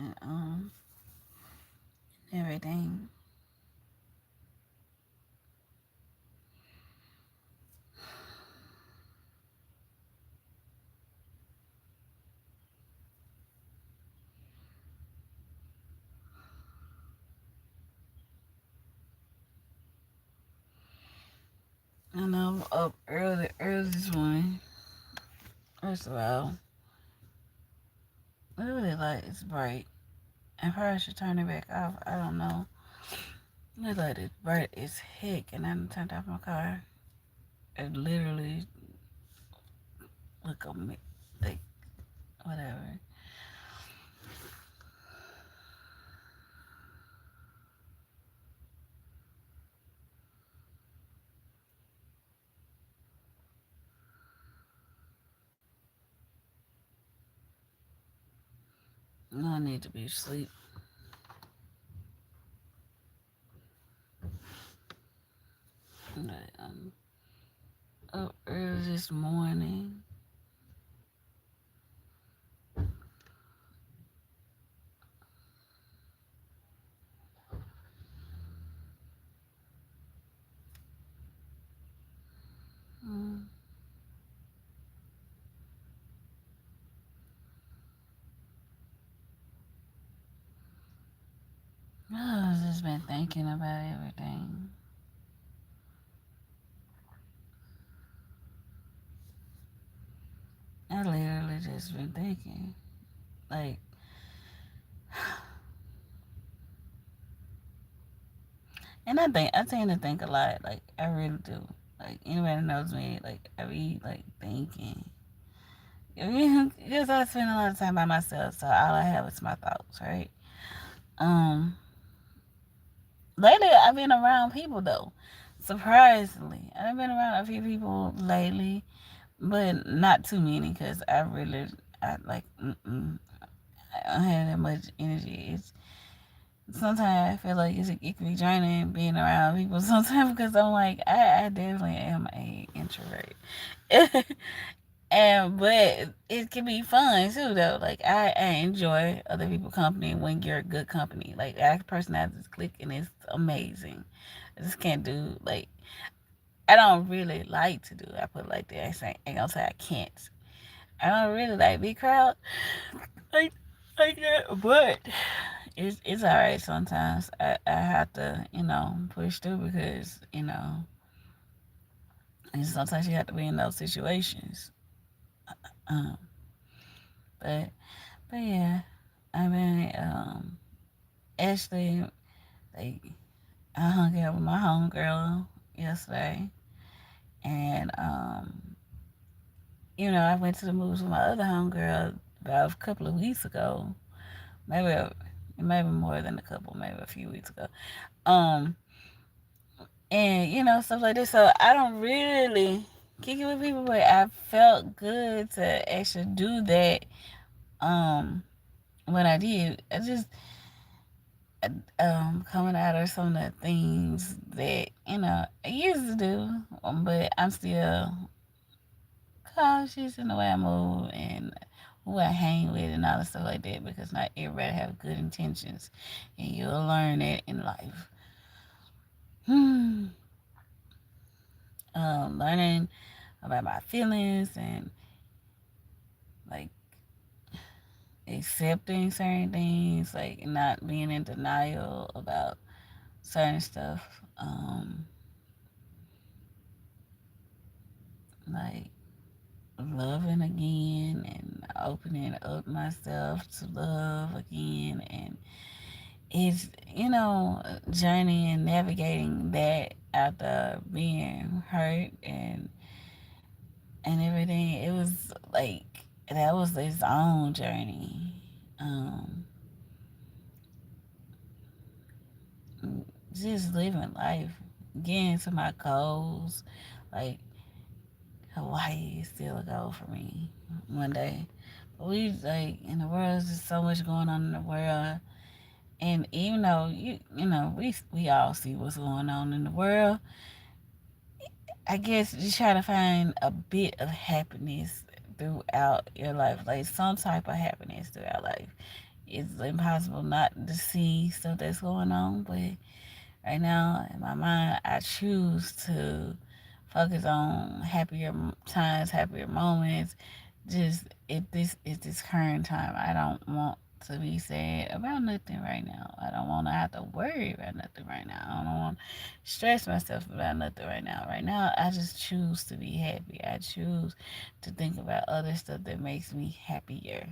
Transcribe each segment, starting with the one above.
and everything. And I'm up early this morning. First of all, I really like it's bright. I probably should turn it back off. I don't know. It like it's bright as heck, and I done turned off my car. It literally look on me like whatever. I need to be asleep. But up early this morning. Mm. I've just been thinking about everything. I literally just been thinking. Like, and I tend to think a lot. Like, I really do. Like, anybody that knows me, like, I be, like, thinking. Because I spend a lot of time by myself, so all I have is my thoughts, right? Um, lately, I've been around people, though. Surprisingly. I've been around a few people lately, but not too many, because I, like, I don't have that much energy. Sometimes I feel like it can be draining being around people sometimes because I'm like, I definitely am a introvert. And but it can be fun too though. Like I enjoy other people's company when you're good company. Like I personality is click and it's amazing. I just can't do like I don't really like to do it. I put it like that. Ain't gonna say I can't. I don't really like big crowd like like that, but it's alright sometimes. I have to, push through because, and sometimes you have to be in those situations. Um, but but yeah, I mean, actually, like I hung out with my homegirl yesterday, and I went to the movies with my other homegirl about a couple of weeks ago, maybe more than a couple, maybe a few weeks ago. Um, and stuff like this. So I don't really kick it with people, but I felt good to actually do that. Um, when I did, I just coming out of some of the things that I used to do, but I'm still cautious in the way I move and who I hang with and all the stuff like that because not everybody have good intentions, and you'll learn that in life. Hmm. Learning about my feelings and like accepting certain things, like not being in denial about certain stuff. Like loving again and opening up myself to love again, and it's journey and navigating that after being hurt and everything. It was like that was its own journey. Um, just living life, getting to my goals. Like Hawaii is still a goal for me one day. But we like in the world, there's just so much going on in the world, and even though we all see what's going on in the world, I guess you try to find a bit of happiness throughout your life, like some type of happiness throughout life. it's impossible not to see stuff that's going on. But right now, in my mind, I choose to focus on happier times, happier moments. Just if this is this current time, I don't want to be sad about nothing right now. I don't want to have to worry about nothing right now. I don't want to stress myself about nothing right now. Right now, I just choose to be happy. I choose to think about other stuff that makes me happier.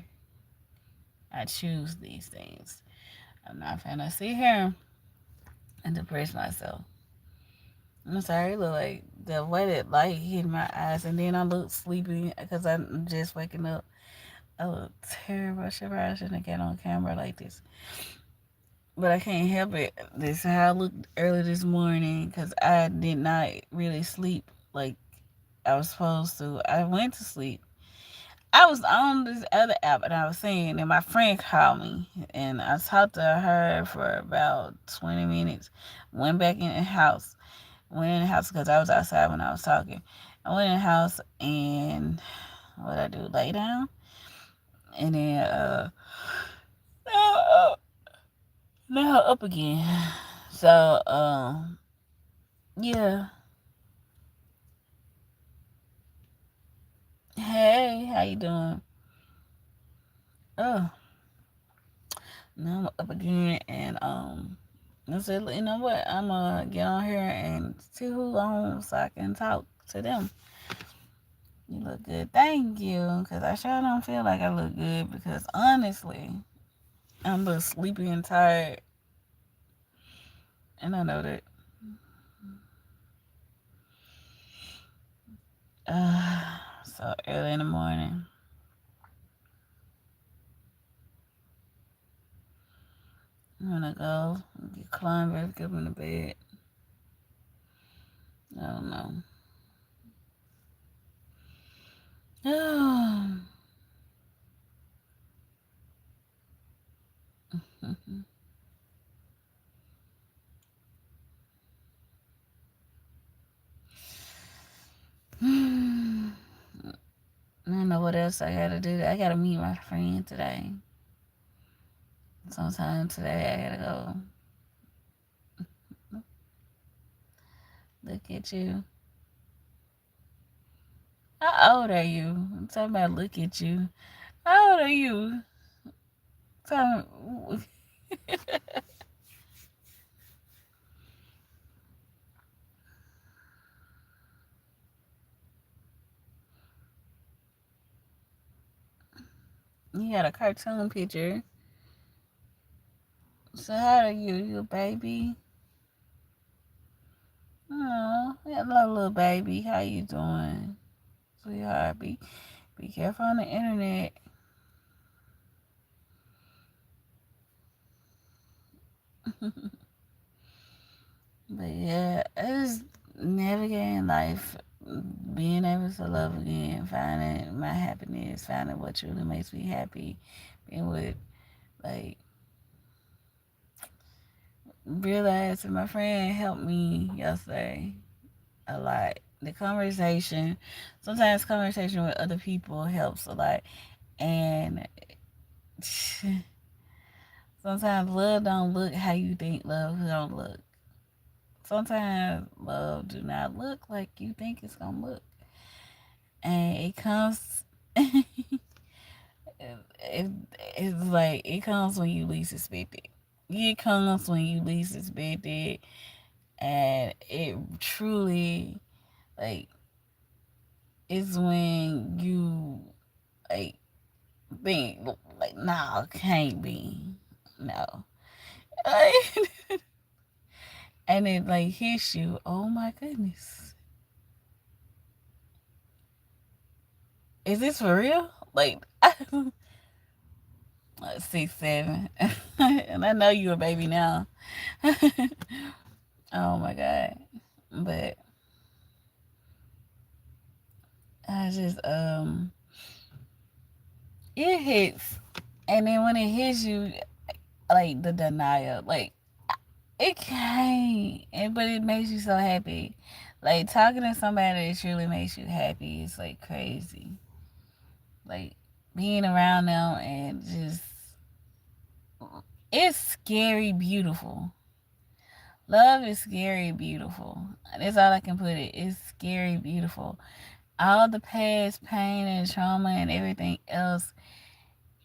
I choose these things. I'm not gonna sit here and depress myself. I'm sorry, look like the way that light hit my eyes, and then I look sleepy because I'm just waking up. I look terrible. I shouldn't have got on camera like this, but I can't help it. This is how I looked early this morning because I did not really sleep like I was supposed to. I went to sleep. I was on this other app and I was saying, and my friend called me, and I talked to her for about 20 minutes. Went back in the house. Went in the house because I was outside when I was talking. I went in the house and what I do? Lay down, and then now, now up again. So yeah. Hey, how you doing? Oh, now I'm up again, and I said, you know what? I'm gonna get on here and see who on so I can talk to them. You look good, thank you. Cause I sure don't feel like I look good because honestly, I'm a little sleepy and tired, and I know that. So early in the morning, I'm gonna go get climb back up in the bed. I don't know. I don't know what else I gotta do. I gotta meet my friend today. Sometime today I gotta go look at you. How old are you? I'm talking about look at you. How old are you? Tell me. You got a cartoon picture. So how are you? You a baby? Oh, hello, little baby. How you doing, sweetheart? Be careful on the internet. But yeah, it's navigating life, being able to love again, finding my happiness, finding what truly makes me happy, being with like realizing my friend helped me yesterday a lot. The conversation, sometimes conversation with other people helps a lot, and sometimes love don't look how you think love don't look. Sometimes love do not look like you think it's gonna look, and it comes. it, it's like it comes when you least expect it. It comes when you least expect it, and it truly like it's when you like think like no, can't be no, and it like hits you. Oh my goodness, is this for real? Like 6, 7, and I know you a baby now. Oh my god, but I just it hits, and then when it hits you, like the denial, like it can't, but it makes you so happy. Like talking to somebody that truly makes you happy is like crazy. Like being around them and just it's scary beautiful. Love is scary beautiful. That's all I can put it. It's scary beautiful. All the past pain and trauma and everything else,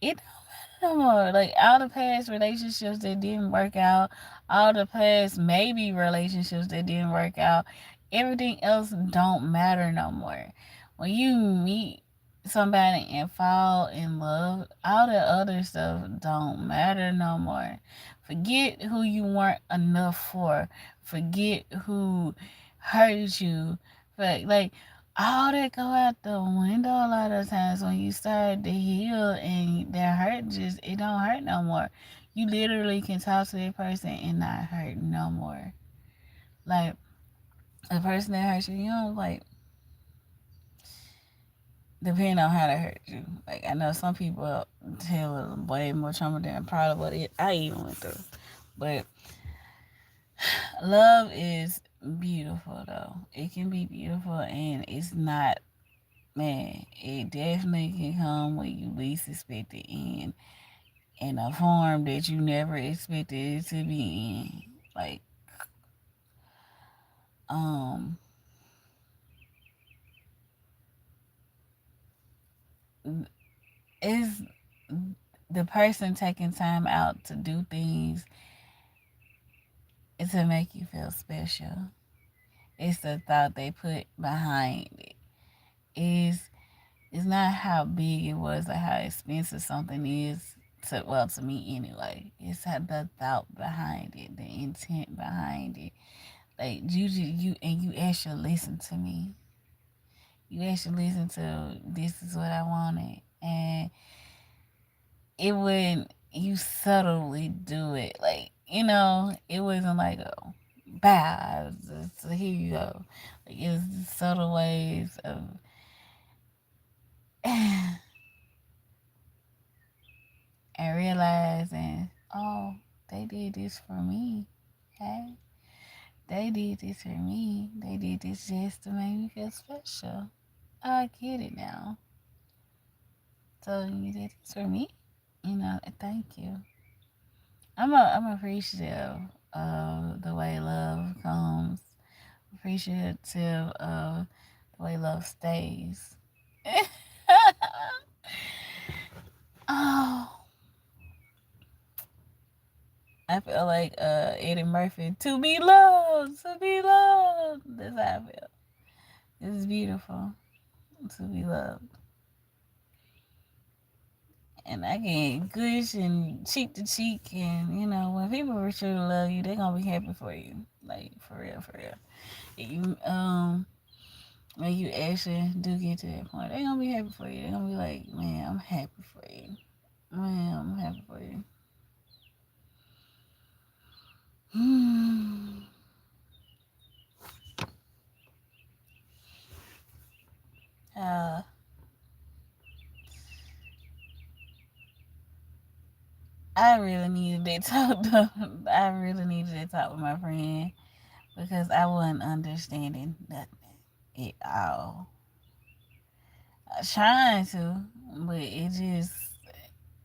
it don't matter no more. Like all the past relationships that didn't work out, all the past maybe relationships that didn't work out, everything else don't matter no more. When you meet somebody and fall in love, all the other stuff don't matter no more. Forget who you weren't enough for. Forget who hurt you. Like all that go out the window a lot of times when you start to heal and that hurt just it don't hurt no more. You literally can talk to that person and not hurt no more. Like the person that hurt you, you know, like depending on how they hurt you. Like I know some people tell way more trauma than probably what I even went through. But love is beautiful though. It can be beautiful and it's not man, it definitely can come when you least expect it in a form that you never expected it to be in. Like, um, is the person taking time out to do things to make you feel special. It's the thought they put behind it. It's not how big it was or how expensive something is to me anyway. It's how the thought behind it, the intent behind it. Like you actually listen to me. You actually listen to this is what I wanted, and it would you subtly do it. Like it wasn't like a bow. So here you go. Like it was subtle ways of and realizing, oh, they did this for me. Okay, they did this for me. They did this just to make me feel special. I get it now. So you did this for me, thank you. I'm appreciative of the way love comes. Appreciative of the way love stays. Oh, I feel like Eddie Murphy. To be loved, to be loved. That's how I feel. It's beautiful to be loved. And I get gush and cheek to cheek, and when people truly love you, they're gonna be happy for you, like for real, for real. You when you actually do get to that point, they're gonna be happy for you. They're gonna be like, man, I'm happy for you, man, I'm happy for you. uh, I really needed that talk. I really needed that talk with my friend because I wasn't understanding nothing at all. Trying to, but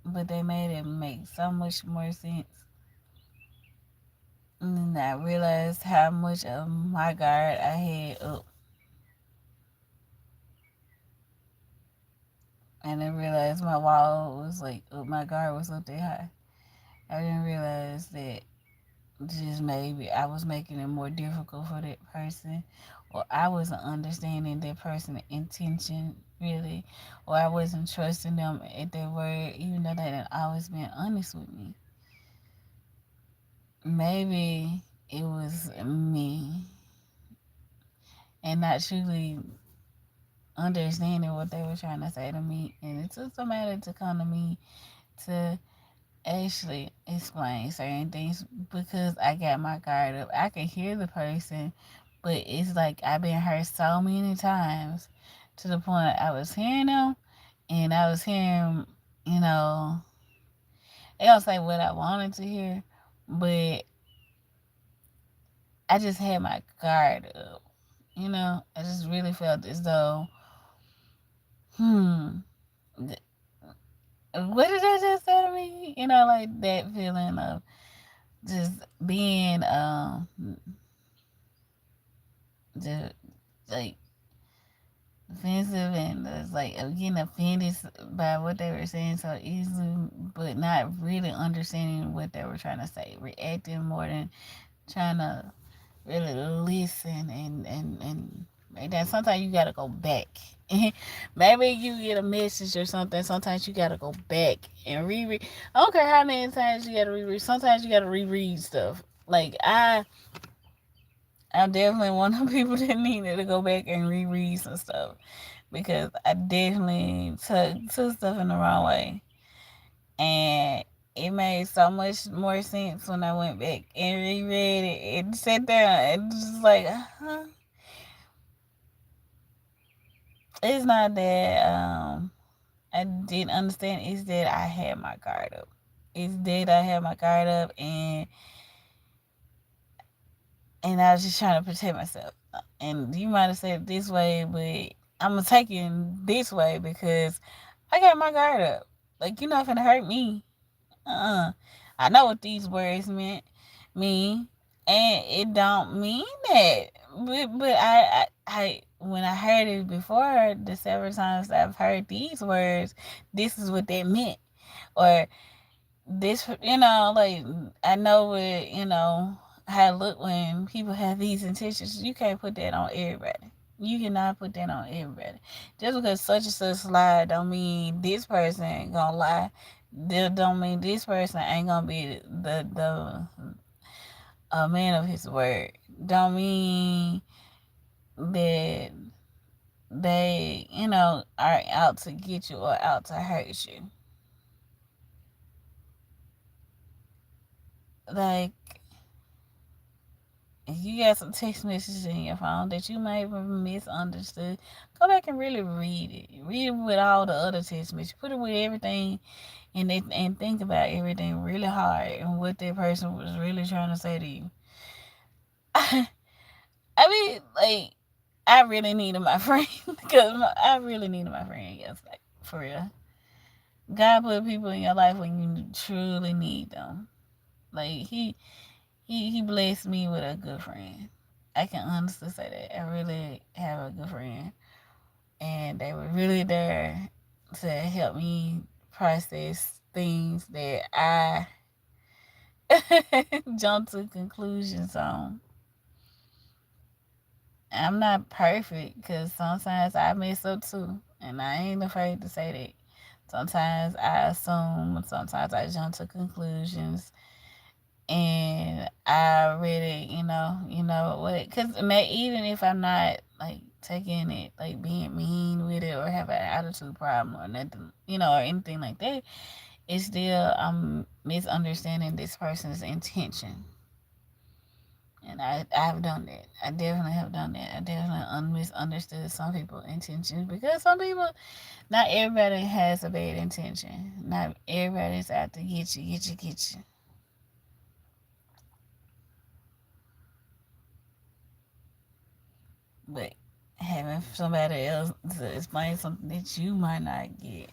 but they made it make so much more sense. And then I realized how much of my guard I had up. And I realized my wall was like up, my guard was up that high. I didn't realize that just maybe I was making it more difficult for that person, or I wasn't understanding that person's intention really, or I wasn't trusting them at their word, even though they had always been honest with me. Maybe it was me and not truly understanding what they were trying to say to me, and it took somebody to come to me to actually explain certain things because I got my guard up. I can hear the person, but it's like I've been hurt so many times to the point I was hearing them and I was hearing, they don't say what I wanted to hear, but I just had my guard up. I just really felt as though, hmm, what did I just say to me? Like that feeling of just being just like offensive and it's like getting offended by what they were saying so easily, but not really understanding what they were trying to say, reacting more than trying to really listen and like that. Sometimes you gotta go back. Maybe you get a message or something. Sometimes you gotta go back and reread. I don't care how many times you gotta reread. Sometimes you gotta reread stuff. Like I'm definitely one of the people that needed to go back and reread some stuff because I definitely took stuff in the wrong way, and it made so much more sense when I went back and reread it and sat there and just like, it's not that I didn't understand. It's that I had my guard up. It's that I had my guard up and I was just trying to protect myself. And you might have said it this way, but I'm gonna take it this way because I got my guard up. Like you're not gonna hurt me. I know what these words mean, and it don't mean that. But I when I heard it before, the several times I've heard these words, this is what they meant, or this, like I know what how it look when people have these intentions. You can't put that on everybody. You cannot put that on everybody. Just because such and such lie don't mean this person ain't gonna lie. That don't mean this person ain't gonna be the a man of his word. Don't mean that they are out to get you or out to hurt you. Like if you got some text messages in your phone that you may have misunderstood, go back and really read it. Read it with all the other text messages. Put it with everything and think about everything really hard and what that person was really trying to say to you. I mean, like, I really needed my friend because I really needed my friend yesterday. For real. God put people in your life when you truly need them. Like, he blessed me with a good friend. I can honestly say that. I really have a good friend. And they were really there to help me process things that I jump to conclusions on. I'm not perfect because sometimes I mess up too, and I ain't afraid to say that. Sometimes I assume, sometimes I jump to conclusions, and I really, what? Because even if I'm not like taking it, like being mean with it, or have an attitude problem or nothing, or anything like that, it's still I'm misunderstanding this person's intention. And I've done that. I definitely have done that. I definitely misunderstood some people's intentions because some people, not everybody has a bad intention. Not everybody's out to get you. But having somebody else to explain something that you might not get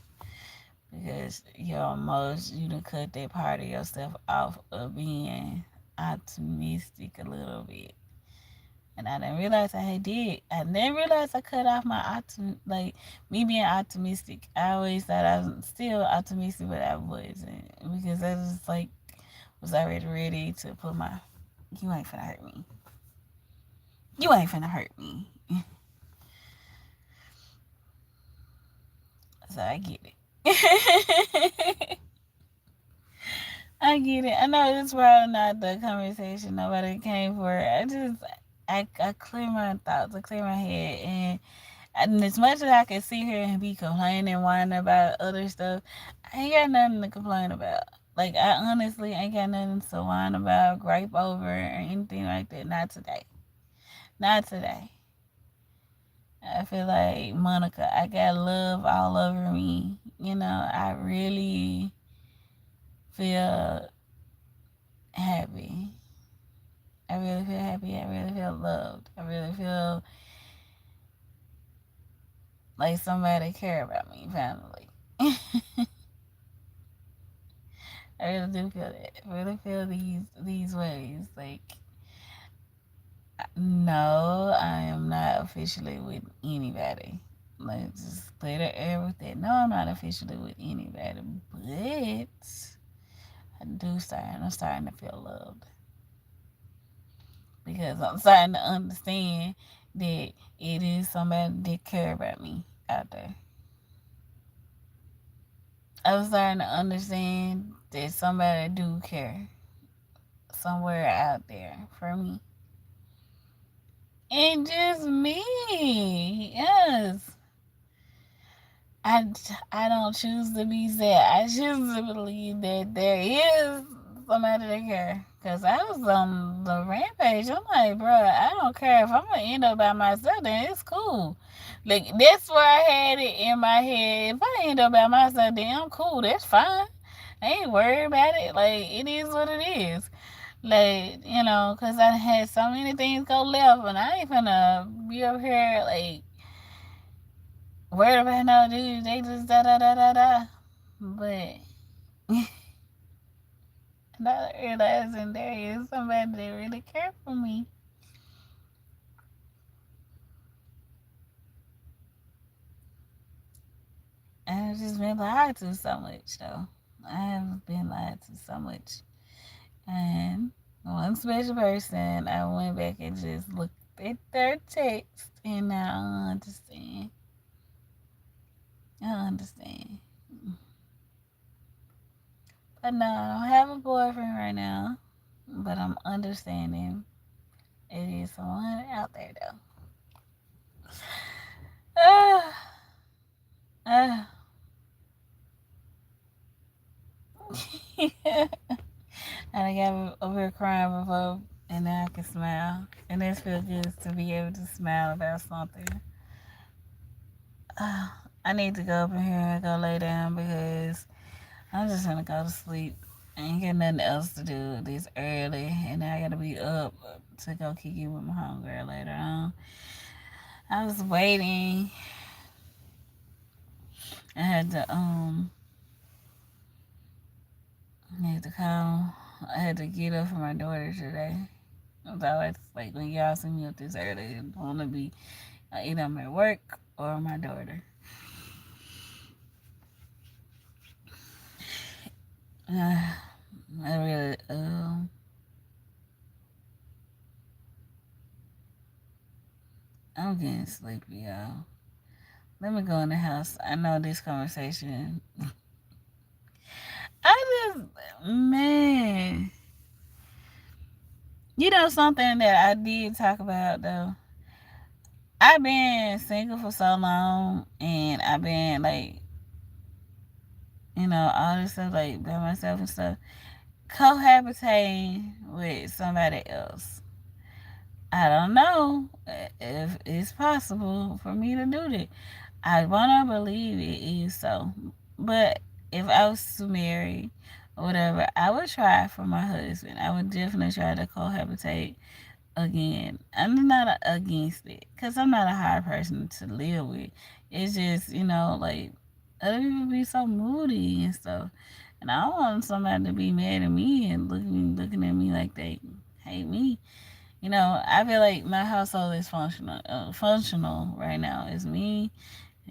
because you done cut that part of yourself off of being optimistic a little bit. And I didn't realize I did. I didn't realize I cut off my like me being optimistic. I always thought I was still optimistic, but I wasn't because I was like was already ready to put my. You ain't finna hurt me. You ain't finna hurt me. So I get it. I get it. I know it's probably not the conversation nobody came for. I clear my thoughts, I clear my head, and as much as I can sit here and be complaining and whining about other stuff, I ain't got nothing to complain about. Like I honestly ain't got nothing to whine about, gripe over, or anything like that. Not today. Not today. I feel like Monica. I got love all over me. I really feel happy. I really feel happy. I really feel loved. I really feel like somebody care about me finally. I really do feel that. I really feel these ways. Like, no, I am not officially with anybody. Like, just clear the air with that. No, I'm not officially with anybody, but I'm starting to feel loved because I'm starting to understand that it is somebody that care about me out there. I'm starting to understand that somebody do care somewhere out there for me. And just me. Yes. I, I don't choose to be sad. I choose to believe that there is somebody that care. Because I was on the rampage. I'm like, bro, I don't care. If I'm going to end up by myself, then it's cool. Like, that's where I had it in my head. If I end up by myself, then I'm cool. That's fine. I ain't worried about it. Like, it is what it is. Like, because I had so many things go left, and I ain't finna be up here, like, worried about no dude. They just da da da da da. But not realizing there is somebody that really care for me. And I've just been lied to so much, though. I have been lied to so much. And one special person, I went back and just looked at their text, and now I understand. I understand. But no, I don't have a boyfriend right now. But I'm understanding it is someone out there, though. Ah, ah. I got over here crying before, and now I can smile. And it feels good to be able to smile about something. I need to go up in here and go lay down because I'm just gonna go to sleep. I ain't got nothing else to do this early, and I gotta be up to go kick it with my homegirl later on. I was waiting. I had to I had to call. I had to get up for my daughter today. So it's like when y'all see me up this early, it's gonna be either I'm at work or my daughter. I really I'm getting sleepy, y'all. Let me go in the house. I know this conversation. I just, man, something that I did talk about though. I've been single for so long, and I've been like, all this stuff like by myself and stuff. Cohabitating with somebody else. I don't know if it's possible for me to do that. I want to believe it is so. But if I was to marry or whatever, I would try for my husband. I would definitely try to cohabitate again. I'm not against it because I'm not a hard person to live with. It's just, like other people be so moody and stuff. And I don't want somebody to be mad at me and looking at me like they hate me. I feel like my household is functional right now. It's me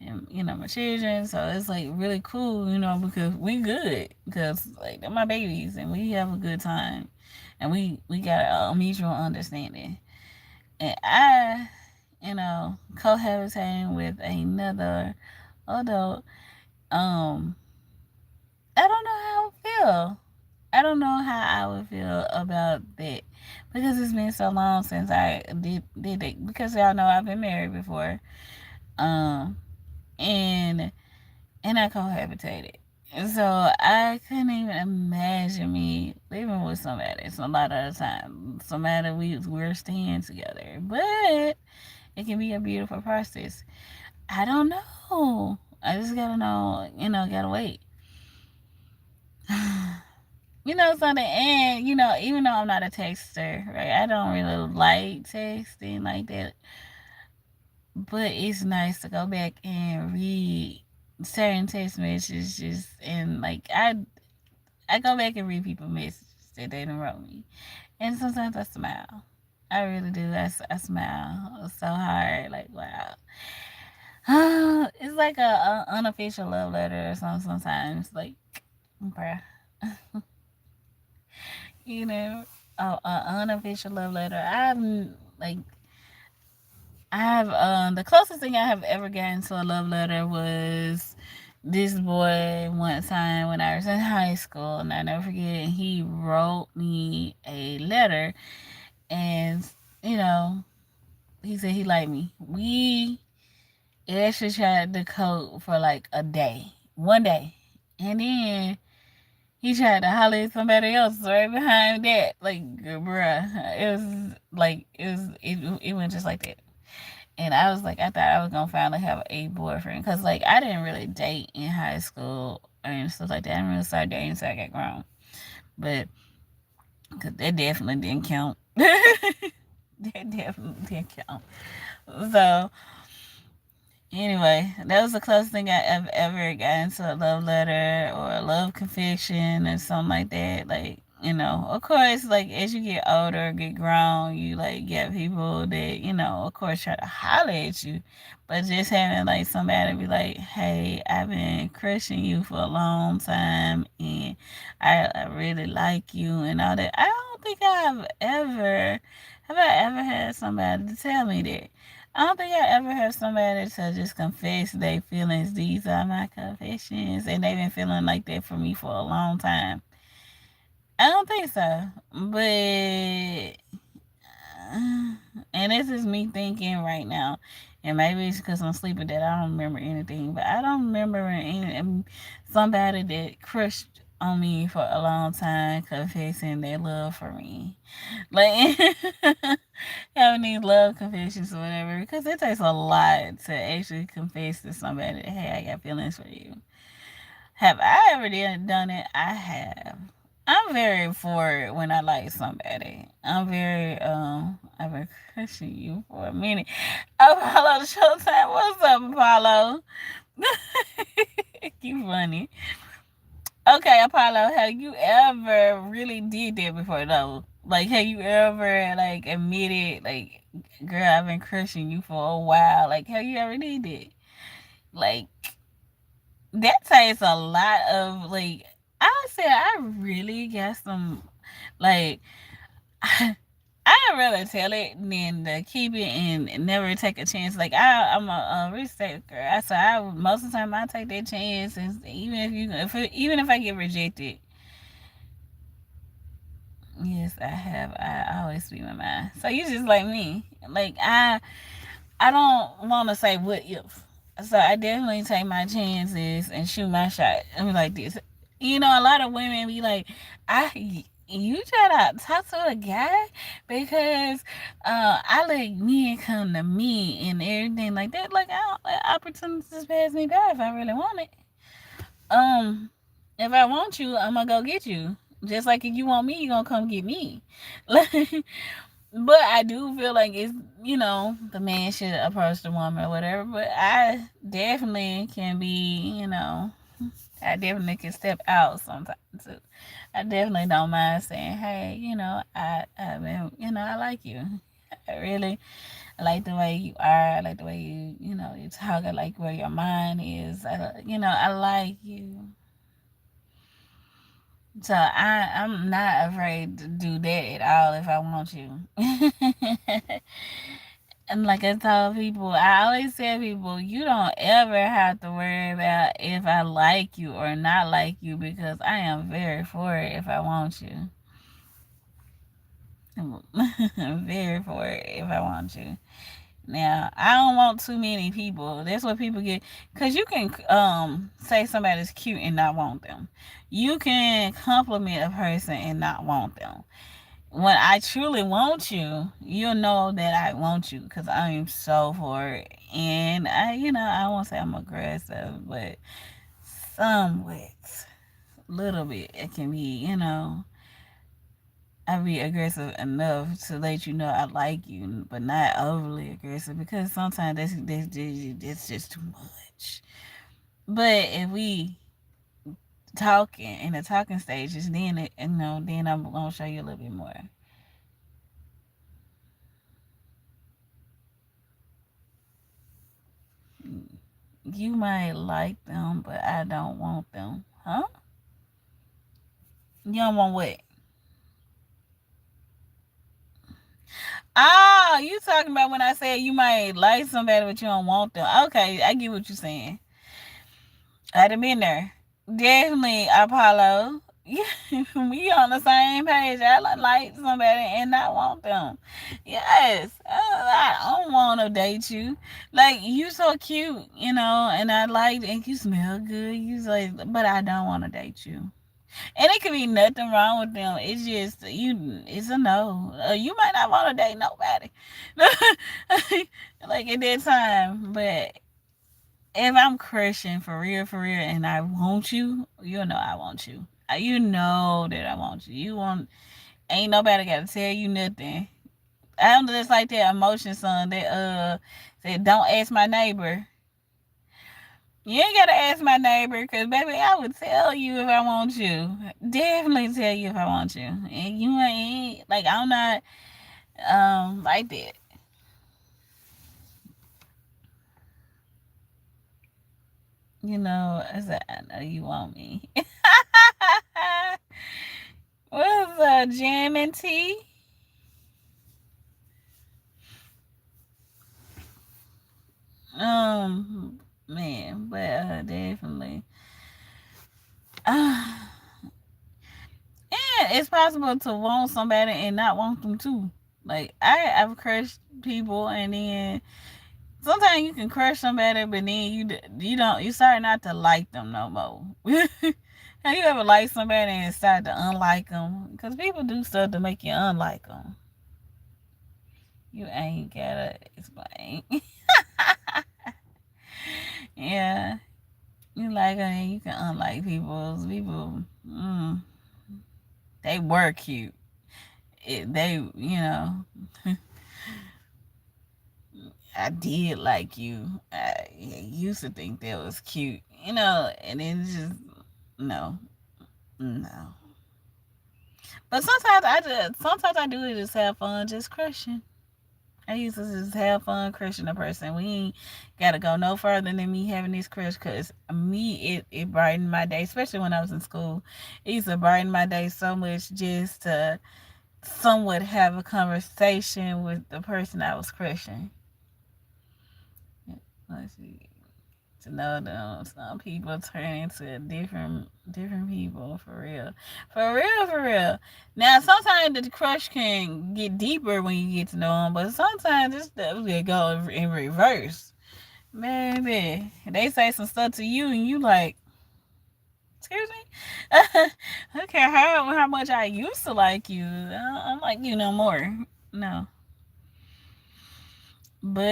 and my children, so it's like really cool, because we good, because like they're my babies and we have a good time, and we got a mutual understanding. And I, cohabitating with another adult, um, I don't know how I feel. I don't know how I would feel about that because it's been so long since I did it. Because y'all know I've been married before, um, and I cohabitated. So I couldn't even imagine me living with somebody. So a lot of the time, somebody we're staying together, but it can be a beautiful process. I don't know. I just gotta know. Gotta wait. Something, and even though I'm not a texter, right? I don't really like texting like that, but it's nice to go back and read certain text messages, and like I go back and read people's messages that they done wrote me, and sometimes I smile. I really do. I smile so hard. Like, wow. It's like a unofficial love letter or something sometimes. Like, bruh. You know, a unofficial love letter. Like, the closest thing I have ever gotten to a love letter was this boy one time when I was in high school, and I never forget. He wrote me a letter, and you know, he said he liked me. We actually tried to code for like a day, one day, and then he tried to holler at somebody else right behind that. Like, bruh, it went just like that. And I was like, I thought I was gonna finally have a boyfriend, cause like I didn't really date in high school and stuff like that. I didn't really start dating until I got grown, but cause that definitely didn't count. That definitely didn't count. So anyway, that was the closest thing I have ever gotten to a love letter or a love confession or something like that. Like, of course, like as you get older, get grown, you like get people that, of course try to holler at you. But just having like somebody be like, hey, I've been crushing you for a long time and I really like you and all that. I don't think have I ever had somebody to tell me that. I don't think I ever heard somebody to just confess their feelings. These are my confessions, and they've been feeling like that for me for a long time. I don't think so, but and this is me thinking right now, and maybe it's because I'm sleeping that I don't remember anything. But I don't remember somebody that crushed on me for a long time confessing their love for me, like having these love confessions or whatever, because it takes a lot to actually confess to somebody, hey, I got feelings for you. Have I ever done it? I have. I'm very for it when I like somebody. I've been crushing you for a minute. Apollo Showtime, what's up, Apollo? You funny. Okay, Apollo, have you ever really did that before though? Like, have you ever like admitted like, girl, I've been crushing you for a while? Like, have you ever did that? Like, that takes a lot of like. I said I really got some like. I'd rather tell it than to keep it and never take a chance. Like I'm a risk taker. Most of the time I take that chance, and even if I get rejected, yes, I have. I always speak my mind. So you just like me. Like I don't want to say what if. So I definitely take my chances and shoot my shot. I mean, like this. A lot of women be like, you try to talk to a guy because I let men come to me and everything like that. Like, I don't let opportunities pass me by if I really want it. Um, if I want you, I'm gonna go get you. Just like if you want me, you gonna come get me. But I do feel like the man should approach the woman or whatever. But I definitely can be, I definitely can step out sometimes too. I definitely don't mind saying, hey, I like you. I like the way you are. I like the way you talk. I like where your mind is. I like you. So I'm not afraid to do that at all if I want you. And like I told people, I always tell people, you don't ever have to worry about if I like you or not like you, because I am very for it if I want you. I'm very for it if I want you. Now, I don't want too many people. That's what people get. Because you can say somebody's cute and not want them. You can compliment a person and not want them. When I truly want you, you'll know that I want you, because I am so for it. And I won't say I'm aggressive, but somewhat, little bit, it can be, I be aggressive enough to let you know I like you, but not overly aggressive, because sometimes that's just too much. But if we talking in the talking stages, then then I'm gonna show you a little bit more. You might like them, but I don't want them. Huh? You don't want what? Oh, you talking about when I said you might like somebody, but you don't want them. Okay, I get what you're saying. I'd have been there. Definitely, Apollo. We on the same page. I like somebody and not want them. Yes, I don't want to date you. Like you so cute, and I like and you smell good. You like, but I don't want to date you. And it could be nothing wrong with them. It's just you. It's a no. You might not want to date nobody, like at that time. But if I'm crushing for real, and I want you, you know I want you. You know that I want you. You want. Ain't nobody got to tell you nothing. I'm just like that emotion song that said, "Don't ask my neighbor." You ain't gotta ask my neighbor, cause baby, I would tell you if I want you. Definitely tell you if I want you. And you ain't like I'm not like that. I said I know you want me. What's jam and tea? Man, but definitely. Uh, and it's possible to want somebody and not want them too. Like I've crushed people, and then sometimes you can crush somebody, but then you start not to like them no more. Have you ever liked somebody and start to unlike them? Because people do stuff to make you unlike them. You ain't gotta explain. Yeah, you like them and you can unlike people. People, they were cute. They. I did like you. I used to think that was cute, and it's just no, no. But sometimes I do it just have fun, just crushing. I used to just have fun crushing a person. We ain't gotta go no further than me having this crush, cause it brightened my day, especially when I was in school. It used to brighten my day so much just to somewhat have a conversation with the person I was crushing. Let's see. To know them, some people turn into different people for real, for real. Now sometimes the crush can get deeper when you get to know them, but sometimes this stuff will go in reverse. Baby, they say some stuff to you and you like, excuse me. I don't care how much I used to like you. I don't like you no more. No. But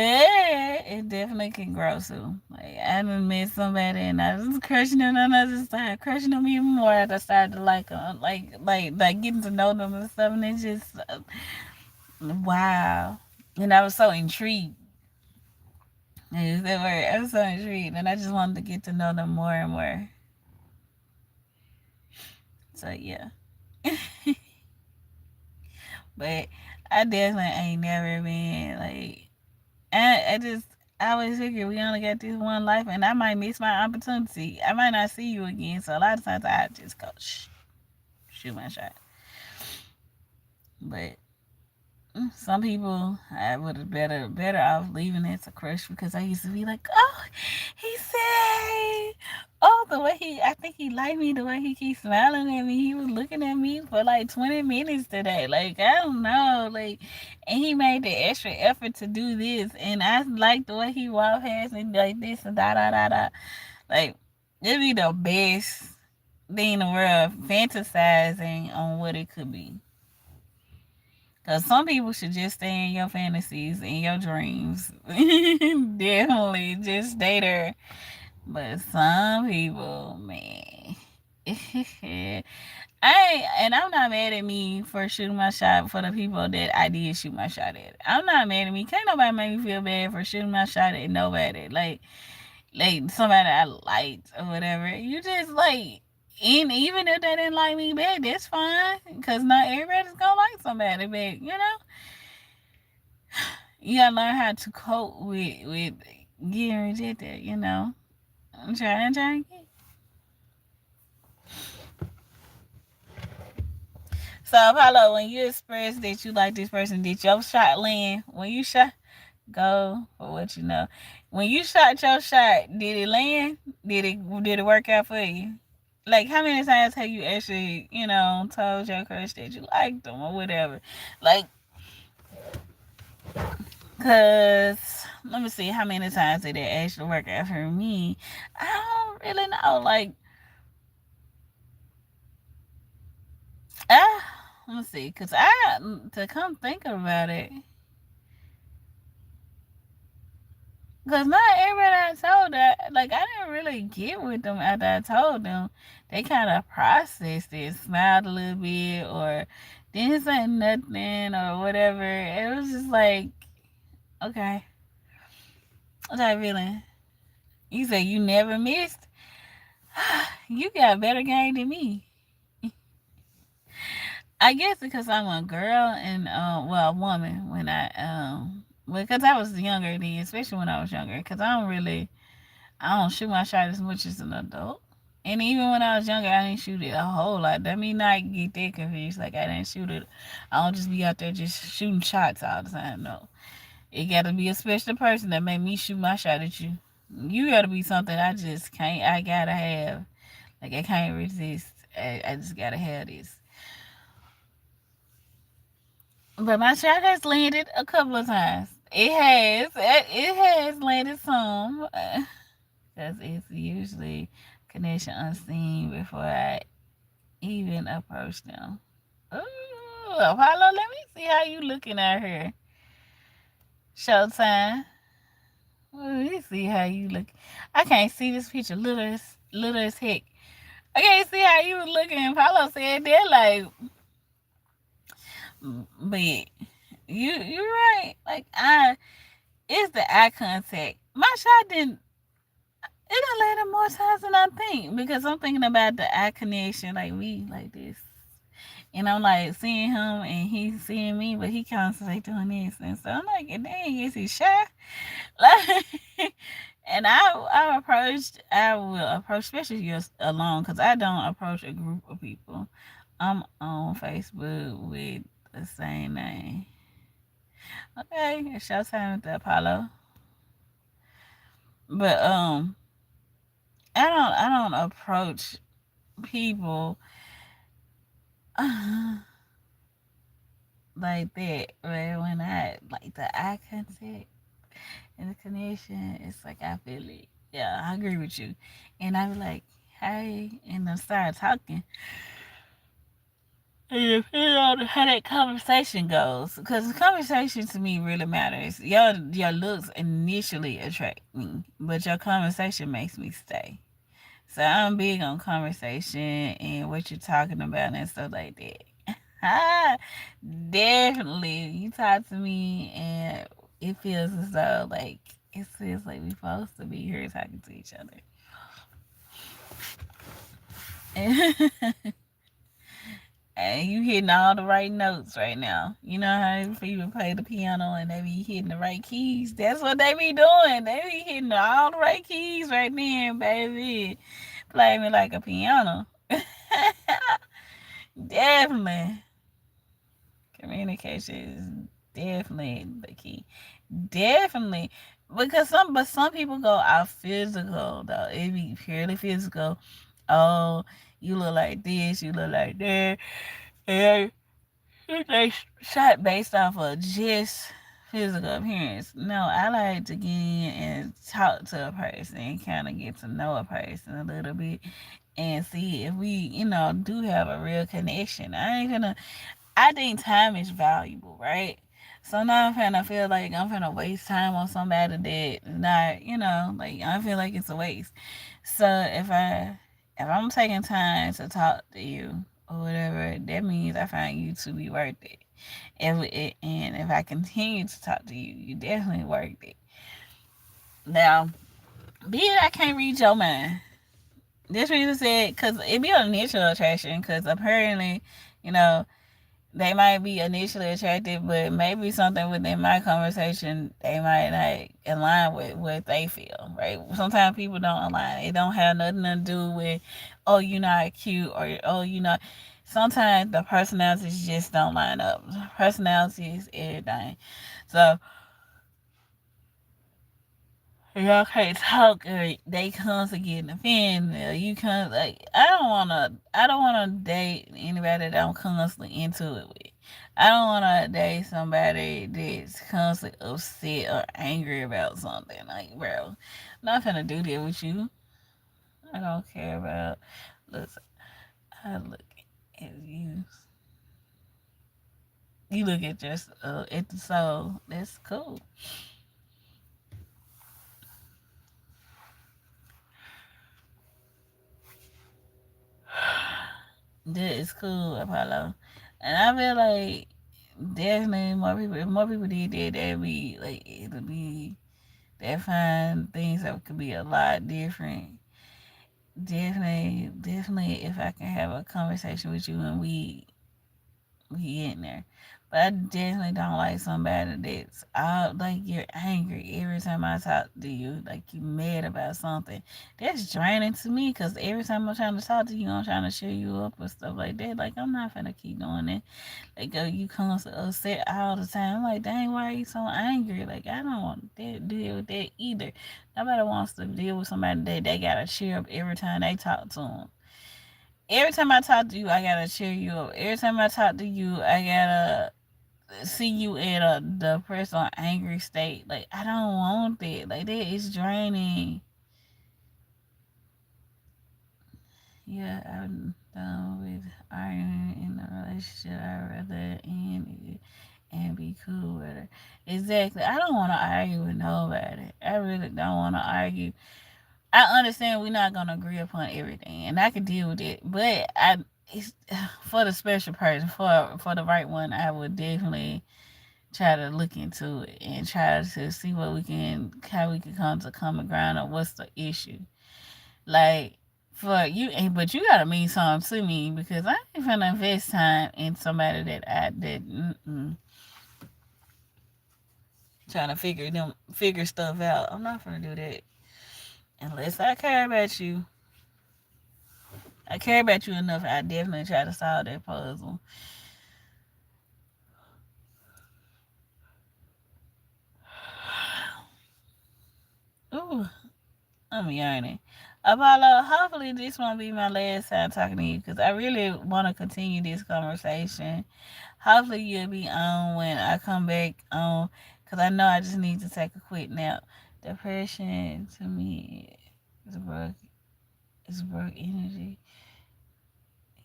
it definitely can grow too. Like I done met somebody and I was crushing them and I just started crushing them even more as I started to like them, like getting to know them and stuff. And it just wow. And I was so intrigued. Is that word? I was so intrigued, and I just wanted to get to know them more and more. So yeah, but I definitely ain't never been like I just I always figure we only got this one life, and I might miss my opportunity. I might not see you again, so a lot of times I just go shoot my shot. But some people I would have better off leaving it to crush because I used to be like, oh, he said, oh, the way I think he liked me, the way he keeps smiling at me. He was looking at me for like 20 minutes today. Like I don't know, like, and he made the extra effort to do this, and I like the way he walked past me like this and da da da da. Like it'd be the best thing in the world, fantasizing on what it could be. Because some people should just stay in your fantasies and your dreams. Definitely just stay there. But some people, man. I'm not mad at me for shooting my shot for the people that I did shoot my shot at. I'm not mad at me. Can't nobody make me feel bad for shooting my shot at nobody. Like somebody I liked or whatever. You just like And even if they didn't like me back, that's fine. Cause not everybody's gonna like somebody back. You gotta learn how to cope with getting rejected. I'm trying to get. So Apollo, when you express that you like this person, did your shot land? When you shot, go for what you know. When you shot your shot, did it land? Did it work out for you? Like how many times have you actually, told your crush that you liked them or whatever? Like, cause let me see how many times did it actually work out for me. I don't really know. Like, let me see, cause to come think about it. Cause not everybody I told that, like I didn't really get with them after I told them. They kind of processed it, smiled a little bit, or didn't say nothing, or whatever. It was just like, okay, what's that feeling? You say you never missed. You got a better game than me. I guess because I'm a girl and well, a woman when because I was younger then, especially when I was younger, because I don't shoot my shot as much as an adult. And even when I was younger, I didn't shoot it a whole lot. Let me not get that confused. Like I didn't shoot it. I don't just be out there just shooting shots all the time. No, it got to be a special person that made me shoot my shot at you. You got to be something I just can't. I gotta have. Like I can't resist. I just gotta have this. But my shot has landed a couple of times. It has. It has landed some. Because it's usually connection unseen before I even approach them. Ooh, Apollo, let me see how you looking at her. Showtime. Let me see how you look. I can't see this picture. Little as heck. I can't see how you was looking. Apollo said that like, but you're right. Like it's the eye contact. My shot didn't. It done landed more times than I think because I'm thinking about the eye connection. Like we like this. And I'm like seeing him and he's seeing me, but he constantly doing this. And so I'm like, dang, is he shy? Like, and I will approach, especially if you're alone, because I don't approach a group of people. I'm on Facebook with the same name. Okay, it's showtime with the Apollo. But I don't approach people like that. But when I like the eye contact and the connection, it's like I feel it. Yeah, I agree with you. And I be like, hey, and then start talking. And depending on how that conversation goes, because the conversation to me really matters. Your looks initially attract me, but your conversation makes me stay. So I'm big on conversation and what you're talking about and stuff like that. Definitely, you talk to me and it feels as though like it feels like we're supposed to be here talking to each other. And you hitting all the right notes right now. You know how people play the piano and they be hitting the right keys? That's what they be doing. They be hitting all the right keys right then, baby. Play me like a piano. Definitely. Communication is definitely the key. Definitely. Because some people go out physical though. It be purely physical. Oh, you look like this, you look like that. And they shot based off of just physical appearance. No, I like to get in and talk to a person and kind of get to know a person a little bit and see if we, do have a real connection. I think time is valuable, right? So now I'm finna feel like I'm finna waste time on somebody that not, like I feel like it's a waste. So if I'm taking time to talk to you or whatever, that means I find you to be worth it. And if I continue to talk to you, you definitely worth it. Now, be it I can't read your mind. This reason said because it be an initial attraction. Because apparently, you know, they might be initially attracted, but maybe something within my conversation they might not align with what they feel. Right? Sometimes people don't align. It don't have nothing to do with, oh, you're not cute, or oh, you know. Sometimes the personalities just don't line up. Personality is everything. So y'all can't talk, or they constantly getting offended, or you can't, like, I don't wanna date anybody that I'm constantly into it with. I don't wanna date somebody that's constantly upset or angry about something. Like, bro, I'm not gonna do that with you. I don't care about, listen, I look at you. You look at just at the soul. That's cool. That is cool, Apollo. And I feel like definitely more people. If more people did that, that'd be like it'll be that find things that could be a lot different. Definitely, if I can have a conversation with you and we in there. But I definitely don't like somebody that's out, like, you're angry every time I talk to you, like you mad about something. That's draining to me because every time I'm trying to talk to you, I'm trying to cheer you up and stuff like that. Like, I'm not gonna keep doing that. Like, you constantly upset all the time. I'm like, dang, why are you so angry? Like, I don't want to deal with that either. Nobody wants to deal with somebody that they gotta cheer up every time they talk to them. Every time I talk to you, I gotta cheer you up. Every time I talk to you, I gotta see you in a depressed or angry state. Like, I don't want that. Like, that is draining. Yeah, I'm done with arguing in a relationship. I'd rather end it and be cool with her. Exactly. I don't want to argue with nobody. I really don't want to argue. I understand we're not gonna agree upon everything, and I can deal with it. But it's for the special person, for the right one, I would definitely try to look into it and try to see what we can, how we can come to common ground of what's the issue. Like, for you, but you gotta mean something to me because I ain't finna invest time in somebody that trying to figure stuff out. I'm not gonna do that unless I care about you. I care about you enough. I definitely try to solve that puzzle. Ooh, I'm yawning. Apollo, hopefully this won't be my last time talking to you because I really want to continue this conversation. Hopefully you'll be on when I come back on because I know I just need to take a quick nap. Depression to me is broke energy.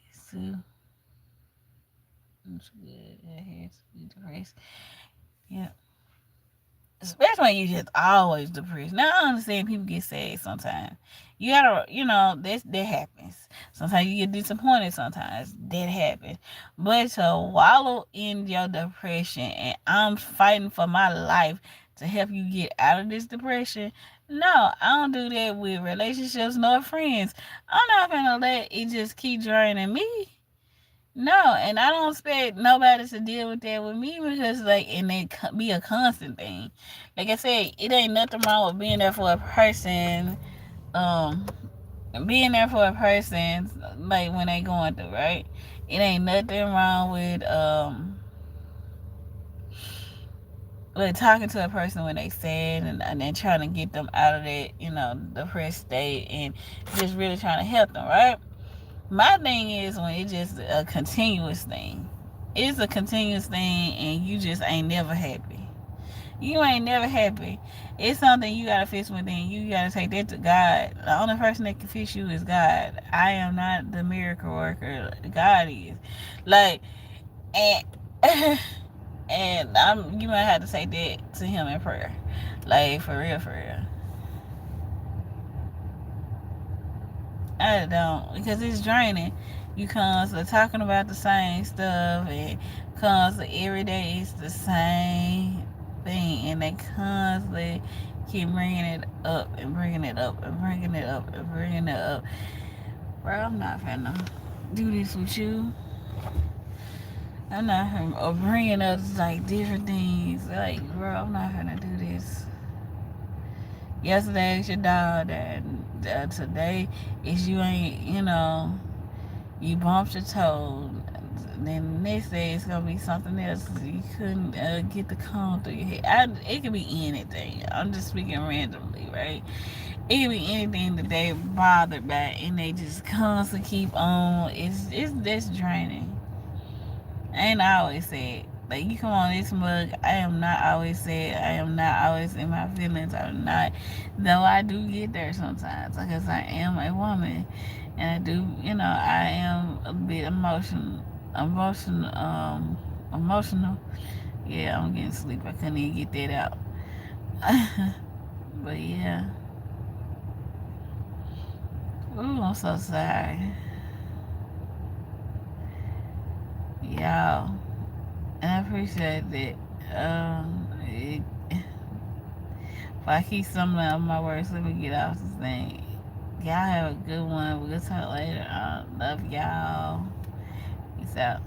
It's too it's good. I had to be depressed. Yeah. Especially when you just always depressed. Now I understand people get sad sometimes. You gotta, that happens. Sometimes you get disappointed. Sometimes that happens. But to wallow in your depression and I'm fighting for my life to help you get out of this depression. No, I don't do that with relationships nor friends. I'm not gonna let it just keep draining me. No, and I don't expect nobody to deal with that with me because, like, and it be a constant thing. Like I said, it ain't nothing wrong with being there for a person. Um, being there for a person, like when they going through, right? It ain't nothing wrong with talking to a person when they sad and then trying to get them out of that, depressed state and just really trying to help them, right? My thing is when it's just a continuous thing. It's a continuous thing and you just ain't never happy. You ain't never happy. It's something you gotta fix within you. You gotta take that to God. The only person that can fix you is God. I am not the miracle worker. God is. Like, and and you might have to take that to him in prayer. Like, for real, for real. I don't, because it's draining. You constantly talking about the same stuff and constantly every day it's the same thing, and they constantly keep bringing it up and bringing it up and bringing it up and bringing it up. Bro, I'm not finna do this with you. I'm not finna bringing up like different things. Like, bro, I'm not finna do this. Yesterday it's your dog, that today is you ain't, you bumped your toe. Then the next day it's gonna be something else. You couldn't get the cone through your head. It could be anything. I'm just speaking randomly, right? It could be anything that they bothered by, and they just constantly keep on. It's this draining. Ain't I always said, like, you come on this mug, I am not always said, I am not always in my feelings. I'm not, though I do get there sometimes because I am a woman, and I do, I am a bit emotional. Yeah, I'm getting sleep. I couldn't even get that out. But yeah, ooh, I'm so sorry, y'all, and I appreciate that. If I keep stumbling on my words, let me get off this thing. Y'all have a good one. We'll talk later. Love y'all. Peace out.